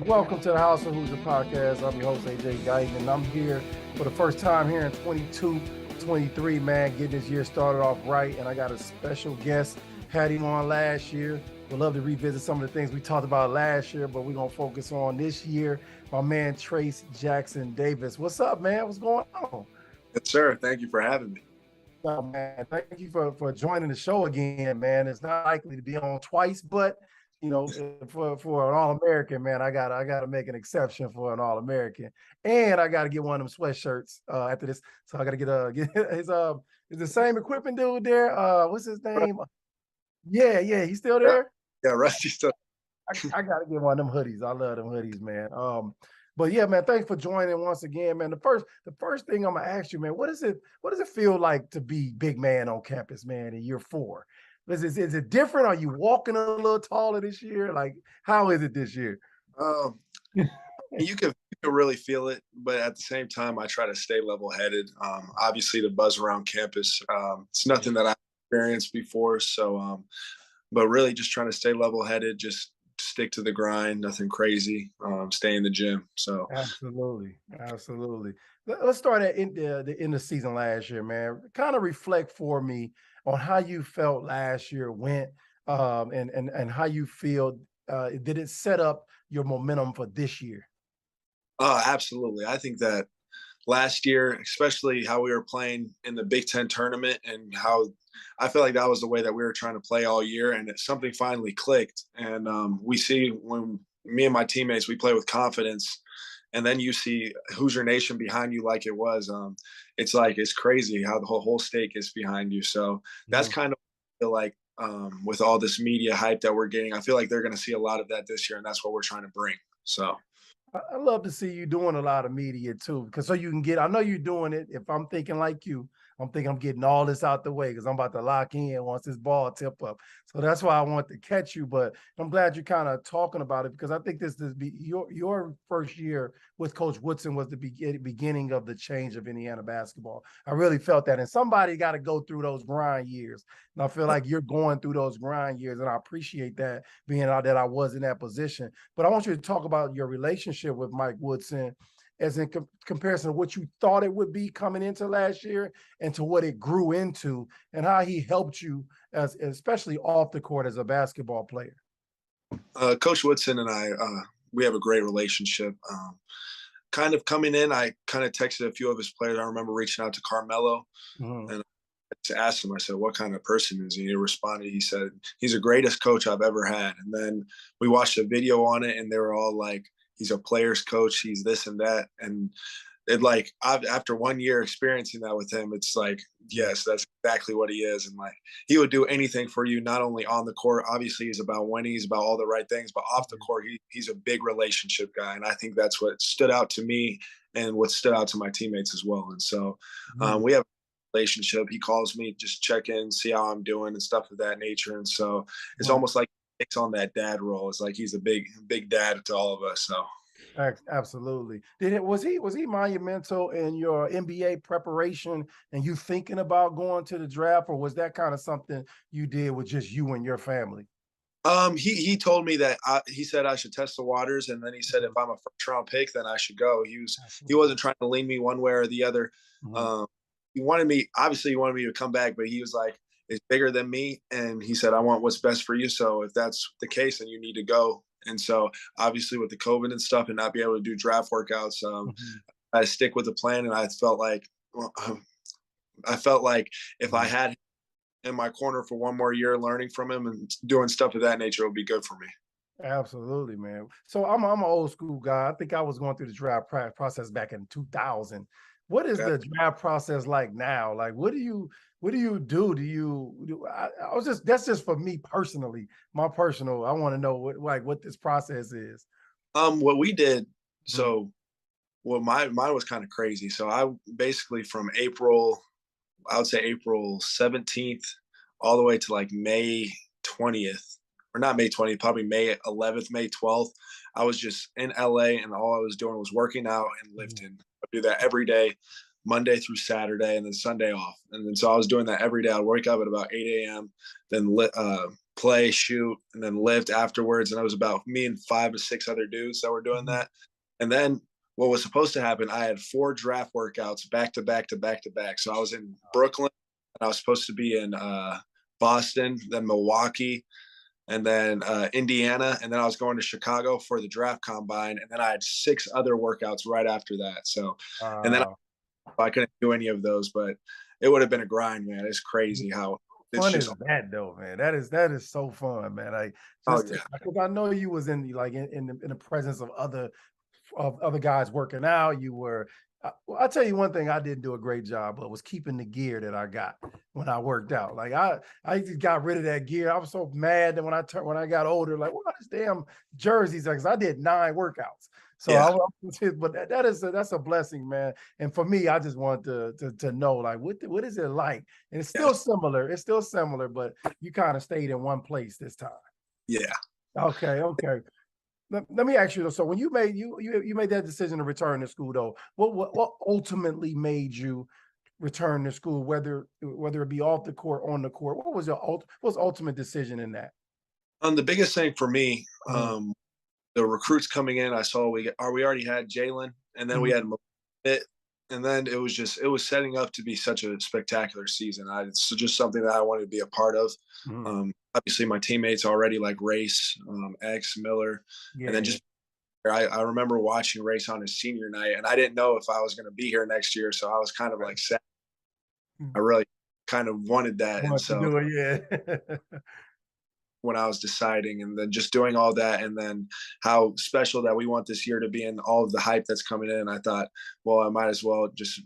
Welcome to the House of Hoosier podcast. I'm your host, AJ Guyton, and I'm here for the first time here in 22-23, man, getting this year started off right. And I got a special guest, had him on last year. We'd love to revisit some of the things we talked about last year, but we're going to focus on this year. My man, Trayce Jackson-Davis. What's up, man? What's going on? Yes, sir. Thank you for having me. Oh, man, thank you for joining the show again, man. It's not likely to be on twice, but you know, for an All-American, man, I gotta make an exception for an All-American, and I gotta get one of them sweatshirts after this. So I gotta get his is the same equipment dude there. What's his name? Yeah, he's still there. Yeah, Rusty's still. I gotta get one of them hoodies. I love them hoodies, man. But yeah, man, thanks for joining once again, man. The first thing I'm gonna ask you, man, what does it feel like to be big man on campus, man, in year 4? Is it different? Are you walking a little taller this year? Like, how is it this year? You can really feel it, but at the same time, I try to stay level-headed. Obviously, the buzz around campus, it's nothing that I've experienced before. So, but really just trying to stay level-headed, just stick to the grind, nothing crazy, stay in the gym. So absolutely. Let's start at the end of the season last year, man. Kind of reflect for me on how you felt last year went, and how you feel. Did it set up your momentum for this year? Absolutely. I think that last year, especially how we were playing in the Big Ten tournament and how I feel like that was the way that we were trying to play all year, and something finally clicked. And we see when me and my teammates, we play with confidence, and then you see Hoosier Nation behind you like it was. It's like, it's crazy how the whole state is behind you. So that's kind of what I feel like with all this media hype that we're getting. I feel like they're going to see a lot of that this year, and that's what we're trying to bring. So I love to see you doing a lot of media too, because so you can get, I know you're doing it. If I'm thinking like you, I'm thinking I'm getting all this out the way because I'm about to lock in once this ball tip up. So that's why I want to catch you. But I'm glad you're kind of talking about it, because I think this is your first year with Coach Woodson was the beginning of the change of Indiana basketball. I really felt that. And somebody got to go through those grind years. And I feel like you're going through those grind years. And I appreciate that, being out that I was in that position. But I want you to talk about your relationship with Mike Woodson as in comparison to what you thought it would be coming into last year and to what it grew into, and how he helped you, especially off the court as a basketball player. Coach Woodson and I, we have a great relationship. Kind of coming in, I kind of texted a few of his players. I remember reaching out to Carmelo and to ask him, I said, what kind of person is he? And he responded, he said, he's the greatest coach I've ever had. And then we watched a video on it, and they were all like, he's a player's coach, he's this and that. And it, like, after 1 year experiencing that with him, it's like, yes, that's exactly what he is. And like, he would do anything for you, not only on the court. Obviously, he's about winning, he's about all the right things, but off the court, he's a big relationship guy. And I think that's what stood out to me and what stood out to my teammates as well. And so we have a relationship. He calls me, just check in, see how I'm doing and stuff of that nature. And so it's almost like he takes on that dad role. It's like he's a big dad to all of us. So absolutely. Was he monumental in your NBA preparation and you thinking about going to the draft, or was that kind of something you did with just you and your family? He told me that he said I should test the waters, and then he said if I'm a first round pick, then I should go. He wasn't trying to lean me one way or the other. He wanted me to come back, but he was like, it's bigger than me, and he said, I want what's best for you. So if that's the case, then you need to go. And so obviously with the COVID and stuff and not be able to do draft workouts, I stick with the plan. And I felt like if I had him in my corner for one more year, learning from him and doing stuff of that nature, it would be good for me. Absolutely, man. So I'm an old school guy. I think I was going through the draft process back in 2000. What is the draft process like now? Like, what do you do? That's just for me personally, I want to know what this process is. What we did, so mine was kind of crazy. So I basically from I would say April 17th all the way to like May 20th, or not May 20th, probably May 11th, May 12th. I was just in LA, and all I was doing was working out and lifting. I do that every day. Monday through Saturday, and then Sunday off. And then so I was doing that every day. I'd wake up at about 8 a.m., then play, shoot, and then lift afterwards. And it was about me and 5 to 6 other dudes that were doing that. And then what was supposed to happen, I had 4 draft workouts back to back to back to back. So I was in Brooklyn, and I was supposed to be in Boston, then Milwaukee, and then Indiana, and then I was going to Chicago for the draft combine, and then I had 6 other workouts right after that. So, and then I couldn't do any of those, but it would have been a grind, man. It's crazy how it's fun just is that though, man. That is so fun, man. Like just because I know you was in like in the presence of other guys working out. You were. Well, I'll tell you one thing I didn't do a great job of was keeping the gear that I got when I worked out. Like I just got rid of that gear. I was so mad that when I got older, like, what is damn jerseys? Because I did 9 workouts. So but that's a blessing, man. And for me, I just want to know, like, what is it like? And it's still similar. It's still similar, but you kind of stayed in one place this time. Yeah. Okay. Let me ask you, so when you made that decision to return to school, though, what ultimately made you return to school, whether it be off the court, on the court? What was ultimate decision in that? The biggest thing for me, the recruits coming in, I saw we already had Jalen, and then we had it, and then it was setting up to be such a spectacular season. It's just something that I wanted to be a part of. Obviously, my teammates already, like Race, X, Miller, and then just I remember watching Race on his senior night, and I didn't know if I was going to be here next year, so I was kind of like sad. I really kind of wanted that, and so do it, when I was deciding, and then just doing all that, and then how special that we want this year to be, and all of the hype that's coming in, I thought, well, I might as well just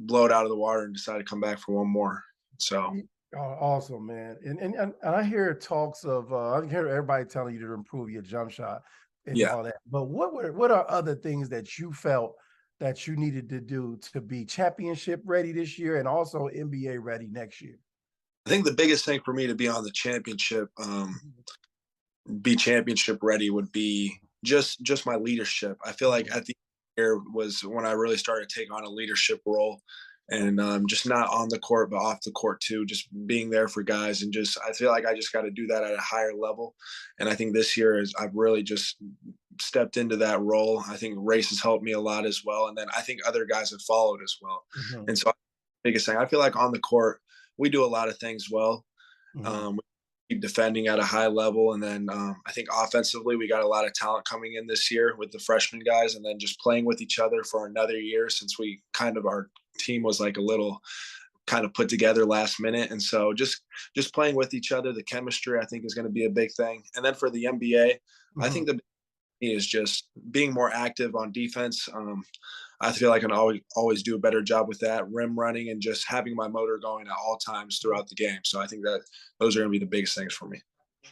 blow it out of the water and decide to come back for one more. So. Oh, awesome, man. And I hear talks of I hear everybody telling you to improve your jump shot and all that. But what are other things that you felt that you needed to do to be championship ready this year and also NBA ready next year? I think the biggest thing for me to be on the championship, be championship ready, would be just my leadership. I feel like at the year was when I really started to take on a leadership role. And just not on the court, but off the court too, just being there for guys. And I feel like I just got to do that at a higher level. And I think this year I've really just stepped into that role. I think Race has helped me a lot as well. And then I think other guys have followed as well. And so biggest thing, I feel like on the court, we do a lot of things well. We keep defending at a high level. And then I think offensively, we got a lot of talent coming in this year with the freshman guys, and then just playing with each other for another year, since we our team was like a little kind of put together last minute. And so just playing with each other, the chemistry, I think, is going to be a big thing. And then for the NBA, I think the big is just being more active on defense. I feel like I can always do a better job with that, rim running, and just having my motor going at all times throughout the game. So I think that those are going to be the biggest things for me.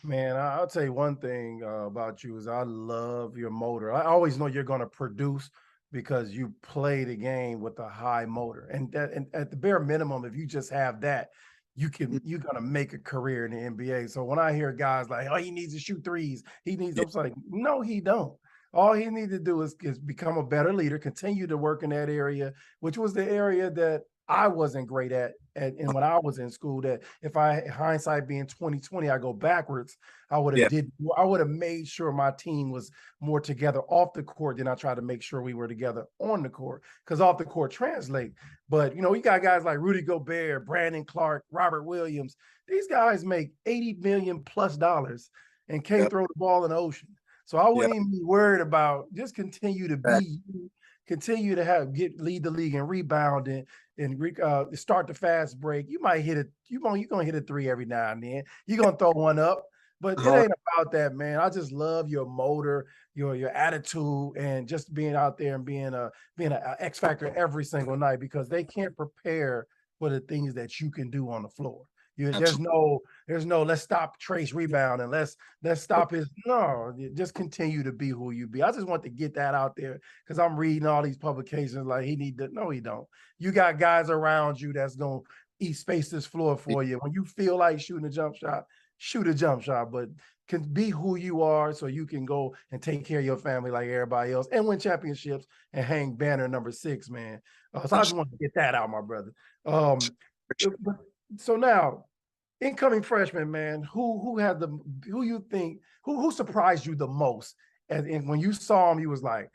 Man, I'll tell you one thing about you is I love your motor. I always know you're going to produce because you play the game with a high motor. And at the bare minimum, if you just have that, you're going to make a career in the NBA. So when I hear guys like, oh, he needs to shoot threes, I'm like, no, he don't. All he needs to do is become a better leader, continue to work in that area, which was the area that I wasn't great at and when I was in school. That if hindsight being 2020, I go backwards, I would have made sure my team was more together off the court than I tried to make sure we were together on the court, because off the court translate. But you got guys like Rudy Gobert, Brandon Clark, Robert Williams. These guys make $80 million plus and can't throw the ball in the ocean. So I wouldn't even be worried about, just continue to be you, continue to lead the league in rebounding and start the fast break. You might hit it. You're gonna hit a 3 every now and then. You're gonna throw one up, but it ain't about that, man. I just love your motor, your attitude, and just being out there and being an X factor every single night, because they can't prepare for the things that you can do on the floor. There's no let's stop Trayce rebound and let's stop his. No, just continue to be who you be. I just want to get that out there, because I'm reading all these publications like he don't. You got guys around you that's gonna space this floor for you. When you feel like shooting a jump shot, shoot a jump shot, but can be who you are so you can go and take care of your family like everybody else and win championships and hang banner number 6, man. So I just want to get that out, my brother. So now, incoming freshman, man, who you think who surprised you the most? And when you saw him, you was like,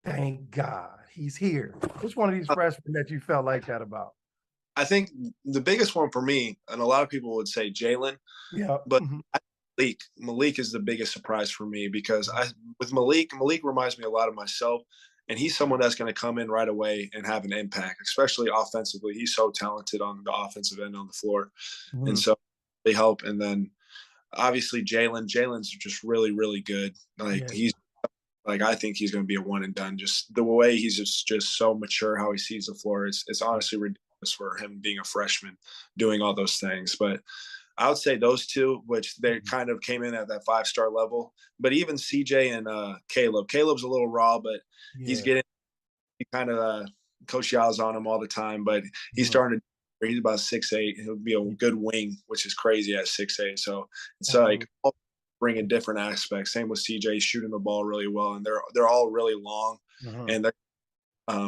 thank God he's here. Which one of these freshmen that you felt like that about? I think the biggest one for me, and a lot of people would say Jalen, Yeah, but Malik is the biggest surprise for me because with Malik reminds me a lot of myself, and he's someone that's going to come in right away and have an impact, especially offensively. He's so talented on the offensive end on the floor, and so they help. And then obviously Jalen's just really, really good. Like he's like, I think he's going to be a one and done. Just the way he's just so mature, how he sees the floor. It's honestly ridiculous for him being a freshman doing all those things. But I would say those two, which they kind of came in at that 5-star level. But even CJ and Caleb's a little raw, but he's getting kind of Coach Yal's on him all the time. But he's starting to. He's about 6'8". He'll be a good wing, which is crazy at 6'8". So it's like bringing different aspects. Same with CJ, shooting the ball really well, and they're all really long, and they're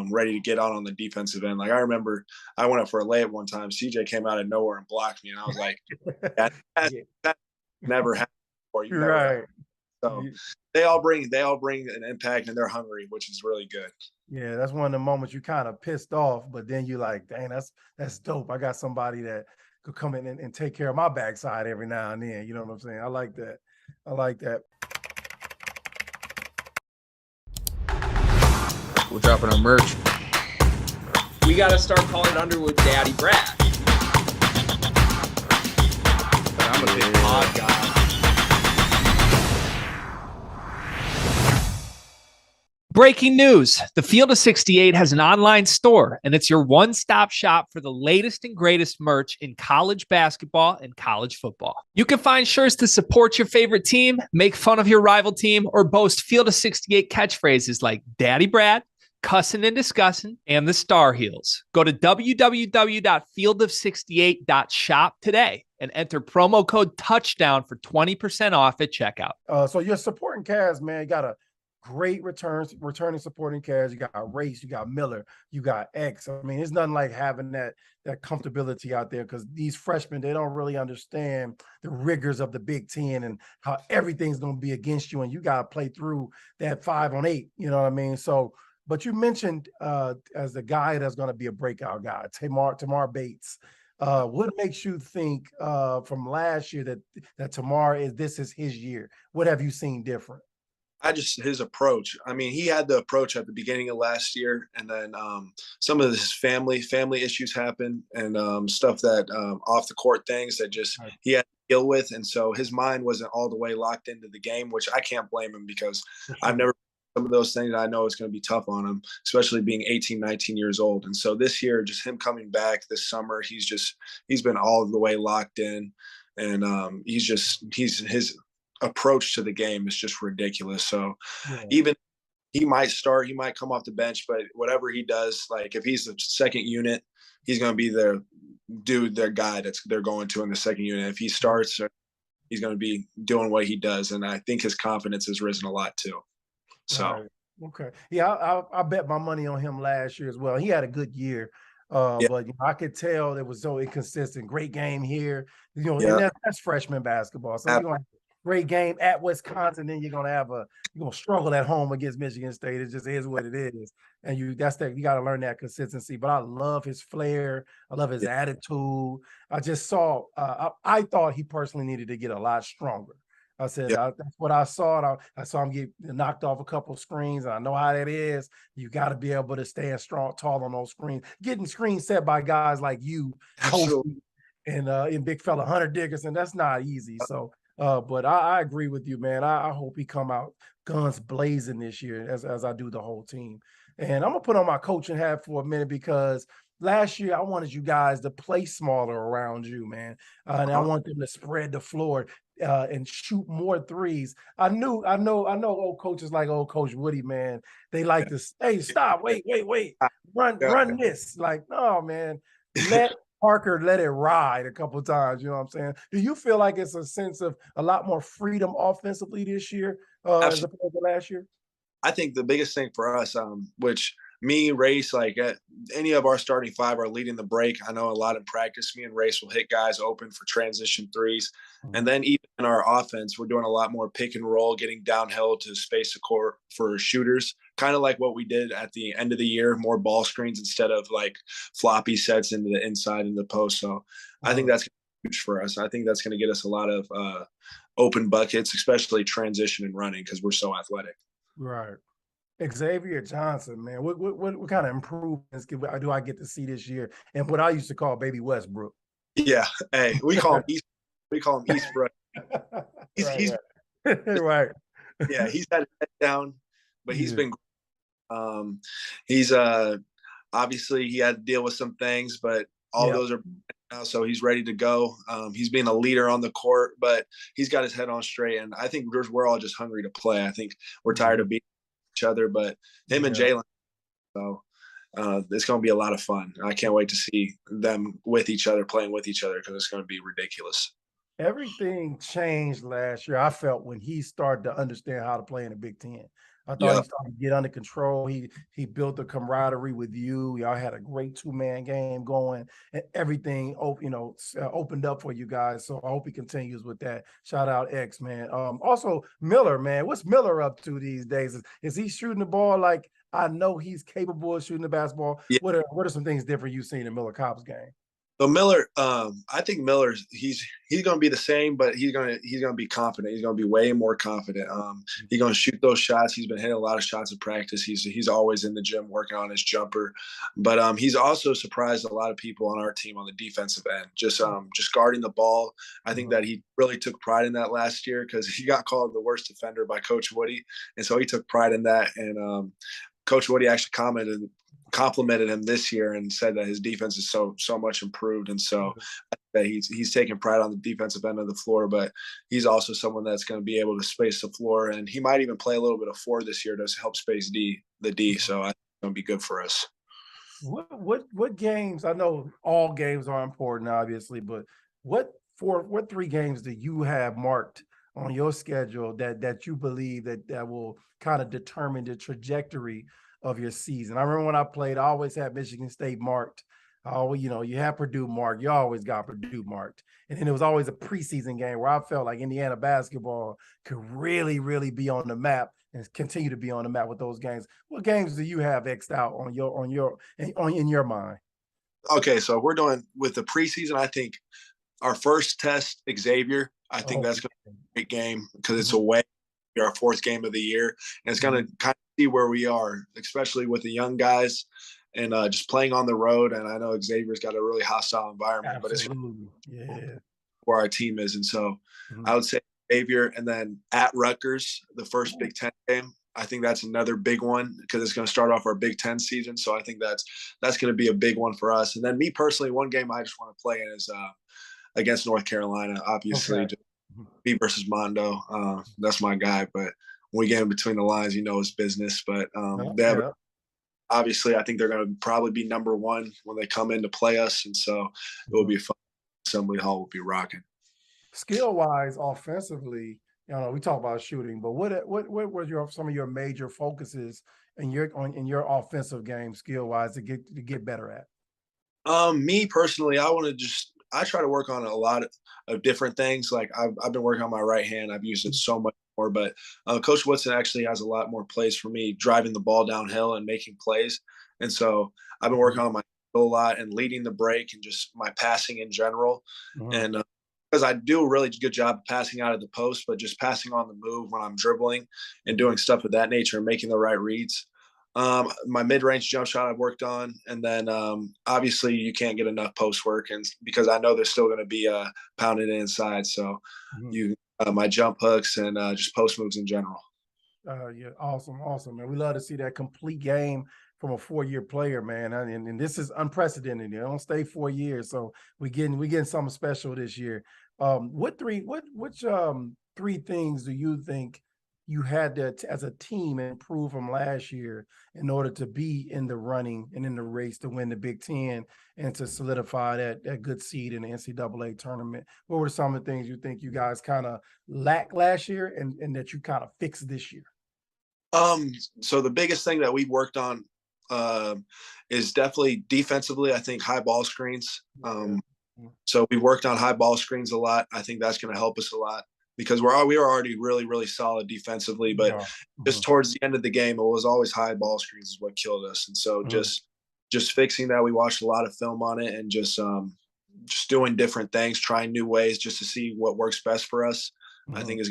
ready to get out on the defensive end. Like I remember, I went up for a layup one time. CJ came out of nowhere and blocked me, and I was like, "That never happened before." You never so they all bring an impact, and they're hungry, which is really good. Yeah, that's one of the moments you kind of pissed off, but then you're like, dang, that's dope. I got somebody that could come in and take care of my backside every now and then. You know what I'm saying? I like that. I like that. We're dropping our merch. We got to start calling Underwood Daddy Brad. But I'm a big odd guy. Breaking news. The Field of 68 has an online store, and it's your one-stop shop for the latest and greatest merch in college basketball and college football. You can find shirts to support your favorite team, make fun of your rival team, or boast Field of 68 catchphrases like Daddy Brad, Cussin' and Discussin', and the Star Heels. Go to www.fieldof68.shop today and enter promo code TOUCHDOWN for 20% off at checkout. So you're supporting Cavs, man. You got a great returning supporting Cavs. You got Race, you got Miller, you got X. I mean, it's nothing like having that comfortability out there because these freshmen, they don't really understand the rigors of the Big Ten and how everything's going to be against you, and you got to play through that 5-on-8. You know what I mean? So, but you mentioned as the guy that's going to be a breakout guy, Tamar Bates. What makes you think from last year that this is his year? What have you seen different? His approach. I mean, he had the approach at the beginning of last year, and then some of his family issues happened, and stuff that off the court things that just he had to deal with, and so his mind wasn't all the way locked into the game, which I can't blame him because I've never some of those things. I know it's going to be tough on him, especially being 18, 19 years old. And so this year, just him coming back this summer, he's been all the way locked in, and his approach to the game is just ridiculous. So even he might start, he might come off the bench, but whatever he does, like if he's the second unit, he's going to be their guy they're going to in the second unit. If he starts, he's going to be doing what he does. And I think his confidence has risen a lot too. So, okay. Yeah. I bet my money on him last year as well. He had a good year. But I could tell it was so inconsistent. Great game here, and that's freshman basketball. So you're going to great game at Wisconsin, then you're gonna struggle at home against Michigan State. It just is what it is, and you got to learn that consistency. But I love his flair. I love his attitude. I just saw. I thought he personally needed to get a lot stronger. I said that's what I saw. I saw him get knocked off a couple of screens, and I know how that is. You got to be able to stand tall on those screens. Getting screens set by guys like you, and big fella Hunter Dickerson. That's not easy. So. But I agree with you, man. I hope he come out guns blazing this year as I do the whole team. And I'm going to put on my coaching hat for a minute because last year I wanted you guys to play smaller around you, man. And I want them to spread the floor and shoot more threes. I know old coaches like old Coach Woody, man. They like to, hey, stop, wait, run this. Like, no, man, let Parker let it ride a couple of times. You know what I'm saying? Do you feel like it's a sense of a lot more freedom offensively this year as opposed to last year? I think the biggest thing for us, which me, Race, like any of our starting five are leading the break. I know a lot in practice. Me and Race will hit guys open for transition threes. And then even in our offense, we're doing a lot more pick and roll, getting downhill to space the court for shooters, kind of like what we did at the end of the year, more ball screens instead of like floppy sets into the inside in the post. So I think that's huge for us. I think that's going to get us a lot of open buckets, especially transition and running because we're so athletic. Right. Xavier Johnson, man, what kind of improvements do I get to see this year? And what I used to call Baby Westbrook. Yeah, hey, we call him East. We call him Eastbrook. He's right. Yeah, he's had his head down, but he's been. He's obviously he had to deal with some things, but all those are now, so he's ready to go. He's being a leader on the court, but he's got his head on straight, and I think we're all just hungry to play. I think we're tired of beating each other, but him and Jalen. So it's going to be a lot of fun. I can't wait to see them with each other, playing with each other, because it's going to be ridiculous. Everything changed last year, I felt, when he started to understand how to play in the Big Ten. I thought he started to get under control. He built a camaraderie with you. Y'all had a great two-man game going, and everything opened up for you guys. So I hope he continues with that. Shout out X, man. Also Miller, man. What's Miller up to these days? Is he shooting the ball like I know he's capable of shooting the basketball? Yeah. What are some things different you've seen in Miller Kopp's game? So Miller, I think Miller's he's going to be the same, but he's going to be confident. He's going to be way more confident. He's going to shoot those shots. He's been hitting a lot of shots in practice. He's always in the gym working on his jumper, but he's also surprised a lot of people on our team on the defensive end. Just guarding the ball. I think that he really took pride in that last year because he got called the worst defender by Coach Woody, and so he took pride in that. And Coach Woody actually complimented him this year and said that his defense is so much improved, and so that he's taking pride on the defensive end of the floor. But he's also someone that's going to be able to space the floor, and he might even play a little bit of 4 this year to help space the D. So I think it's going to be good for us. What games? I know all games are important, obviously, but what 3 games do you have marked on your schedule that you believe that will kind of determine the trajectory of your season? I remember when I played, I always had Michigan State marked. You have Purdue marked. You always got Purdue marked. And then it was always a preseason game where I felt like Indiana basketball could really, really be on the map and continue to be on the map with those games. What games do you have X'd out in your mind? Okay, so we're doing with the preseason. I think our first test, Xavier. I think that's going to be a great game because it's away. Our 4th game of the year, and it's going to kind of see where we are, especially with the young guys and just playing on the road. And I know Xavier's got a really hostile environment, but it's where our team is. And so I would say Xavier, and then at Rutgers, the first Big Ten game. I think that's another big one because it's going to start off our Big Ten season. So I think that's going to be a big one for us. And then me personally, one game I just want to play in is against North Carolina, obviously. Me versus Mondo, that's my guy. But when we get in between the lines, it's business. But obviously, I think they're going to probably be number 1 when they come in to play us, and so it will be fun. Assembly Hall will be rocking. Skill-wise, offensively, we talk about shooting, but what were some of your major focuses in your offensive game, skill-wise, to get better at? Me personally, I try to work on a lot of different things. Like I've been working on my right hand. I've used it so much more, but Coach Woodson actually has a lot more plays for me, driving the ball downhill and making plays. And so I've been working on my a lot and leading the break and just my passing in general. And because I do a really good job of passing out of the post, but just passing on the move when I'm dribbling and doing stuff of that nature and making the right reads. My mid-range jump shot I've worked on, and then obviously you can't get enough post work, and because I know there's still going to be pounded inside, so my jump hooks and just post moves in general. Awesome, man. We love to see that complete game from a 4-year player, man, and this is unprecedented. They don't stay 4 years, so we getting something special this year. Which 3 things do you think you had to, as a team, improve from last year in order to be in the running and in the race to win the Big Ten and to solidify that good seed in the NCAA tournament? What were some of the things you think you guys kind of lacked last year and that you kind of fixed this year? So the biggest thing that we worked on is definitely defensively. I think high ball screens. So we worked on high ball screens a lot. I think that's going to help us a lot because we were already really, really solid defensively, but just towards the end of the game, it was always high ball screens is what killed us. And so just fixing that, we watched a lot of film on it and just doing different things, trying new ways just to see what works best for us. I think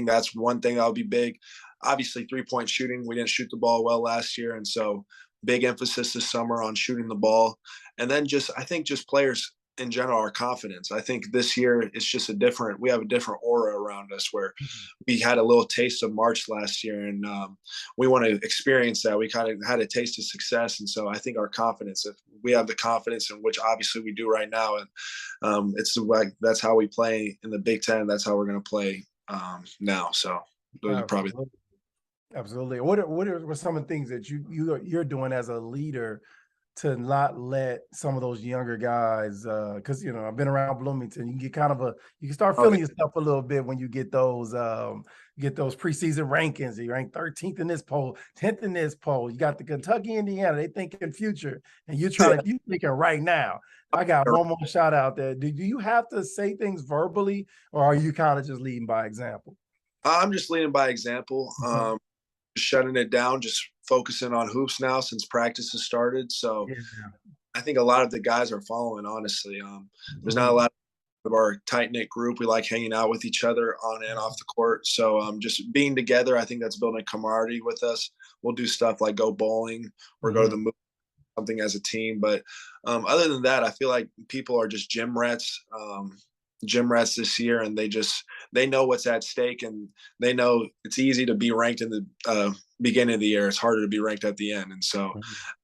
that's one thing that'll be big. Obviously, 3-point shooting. We didn't shoot the ball well last year, and so big emphasis this summer on shooting the ball. And then I think players in general, our confidence. I think this year it's just we have a different aura around us where we had a little taste of March last year, and we want to experience that. We kind of had a taste of success, and so I think our confidence, if we have the confidence, in which obviously we do right now, and it's like that's how we play in the Big Ten. That's how we're going to play now. So those are probably. Absolutely. What are some of the things that you're doing as a leader to not let some of those younger guys, because I've been around Bloomington, you can start feeling yourself a little bit when you get those preseason rankings. You rank 13th in this poll, 10th in this poll. You got the Kentucky, Indiana. They thinking future, and you thinking right now. I got one more shout out there. Do you have to say things verbally, or are you kind of just leading by example? I'm just leading by example. Shutting it down, just focusing on hoops now since practice has started. So I think a lot of the guys are following, honestly. There's not a lot of our tight-knit group. We like hanging out with each other on and off the court. So just being together, I think that's building camaraderie with us. We'll do stuff like go bowling or go to the movie, something as a team. But other than that, I feel like people are just gym rats this year, and they know what's at stake, and they know it's easy to be ranked in the beginning of the year. It's harder to be ranked at the end. And so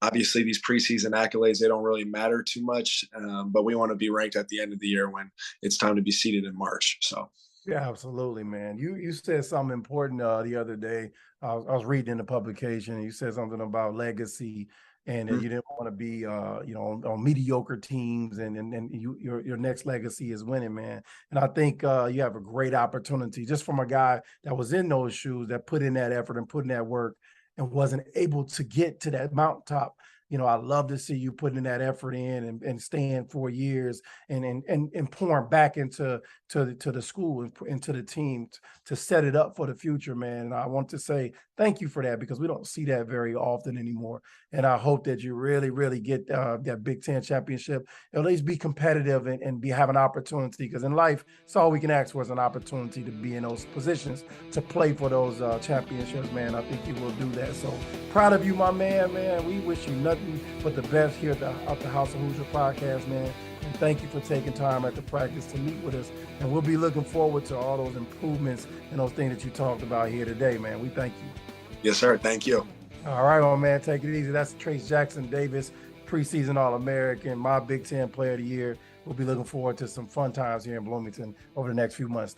obviously these preseason accolades, they don't really matter too much, but we want to be ranked at the end of the year when it's time to be seeded in March. So yeah, absolutely, man. You said something important the other day. I was reading in the publication, and you said something about legacy, and you didn't want to be on mediocre teams, and your next legacy is winning, man. And I think you have a great opportunity just from a guy that was in those shoes, that put in that effort and put in that work and wasn't able to get to that mountaintop. I love to see you putting that effort in and staying 4 years and pouring back into the school and into the team to set it up for the future, man. And I want to say thank you for that, because we don't see that very often anymore. And I hope that you really, really get that Big Ten championship, at least be competitive and have an opportunity, because in life, it's all we can ask for is an opportunity to be in those positions to play for those championships, man. I think you will do that. So proud of you, my man. We wish you nothing but the best here at the House of Hoosier podcast, man. And thank you for taking time at the practice to meet with us. And we'll be looking forward to all those improvements and those things that you talked about here today, man. We thank you. Yes, sir. Thank you. All right, my man. Take it easy. That's Trayce Jackson-Davis, preseason All-American, my Big Ten Player of the Year. We'll be looking forward to some fun times here in Bloomington over the next few months.